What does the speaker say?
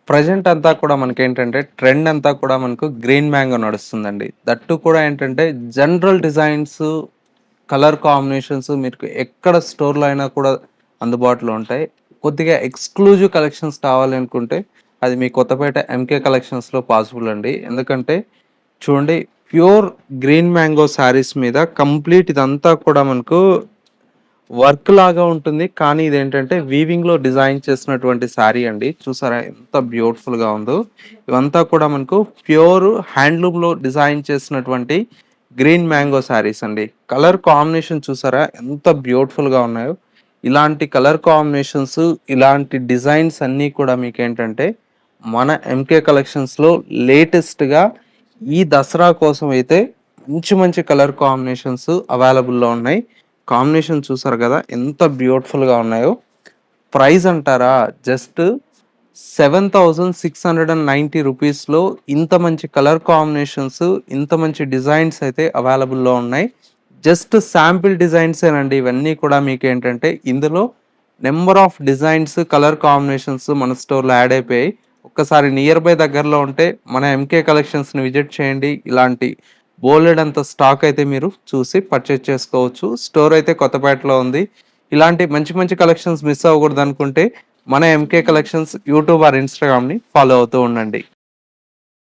Present అంతా కూడా మనకేంటంటే ట్రెండ్ అంతా కూడా మనకు గ్రీన్ మ్యాంగో నడుస్తుందండి. దట్టు కూడా ఏంటంటే జనరల్ డిజైన్స్, కలర్ కాంబినేషన్స్ మీకు ఎక్కడ స్టోర్‌లో అయినా కూడా అందుబాటులో ఉంటాయి. కొద్దిగా ఎక్స్‌క్లూజివ్ కలెక్షన్స్ కావాలి అనుకుంటే అది మీ కొత్తపేట ఎంకే కలెక్షన్స్‌లో పాసిబుల్ అండి. ఎందుకంటే చూడండి, ప్యూర్ గ్రీన్ మ్యాంగో శారీస్ మీద కంప్లీట్ ఇదంతా కూడా మనకు వర్క్ లాగా ఉంటుంది. కానీ ఇదేంటంటే వీవింగ్‌లో డిజైన్ చేసినటువంటి శారీ అండి. చూసారా ఎంత బ్యూటిఫుల్‌గా ఉందో. ఇవంతా కూడా మనకు ప్యూర్ హ్యాండ్లూమ్‌లో డిజైన్ చేసినటువంటి గ్రీన్ మ్యాంగో శారీస్ అండి. కలర్ కాంబినేషన్ చూసారా ఎంత బ్యూటిఫుల్‌గా ఉన్నాయో. ఇలాంటి కలర్ కాంబినేషన్స్, ఇలాంటి డిజైన్స్ అన్నీ కూడా మీకేంటంటే మన ఎంకే కలెక్షన్స్‌లో లేటెస్ట్‌గా ఈ దసరా కోసం అయితే మంచి మంచి కలర్ కాంబినేషన్స్ అవైలబుల్‌లో ఉన్నాయి. కాంబినేషన్ చూసారు కదా ఎంత బ్యూటిఫుల్‌గా ఉన్నాయో. ప్రైస్ అంటారా జస్ట్ 7,690 రూపీస్‌లో ఇంత మంచి కలర్ కాంబినేషన్స్, ఇంత మంచి డిజైన్స్ అయితే అవైలబుల్‌లో ఉన్నాయి. జస్ట్ శాంపిల్ డిజైన్సేనండి ఇవన్నీ కూడా. మీకేంటంటే ఇందులో number of designs, colour combinations మన స్టోర్‌లో యాడ్ అయిపోయాయి. ఒక్కసారి నియర్ బై దగ్గరలో ఉంటే మన ఎంకే కలెక్షన్స్‌ని విజిట్ చేయండి. ఇలాంటి బోలెడంత స్టాక్ అయితే మీరు చూసి పర్చేజ్ చేసుకోవచ్చు. స్టోర్ అయితే కొత్తపేటలో ఉంది. ఇలాంటి మంచి మంచి కలెక్షన్స్ మిస్ అవ్వకూడదనుకుంటే మన ఎంకే కలెక్షన్స్ యూట్యూబ్ ఆర్ ఇన్‌స్టాగ్రామ్‌ని ఫాలో అవుతూ ఉండండి.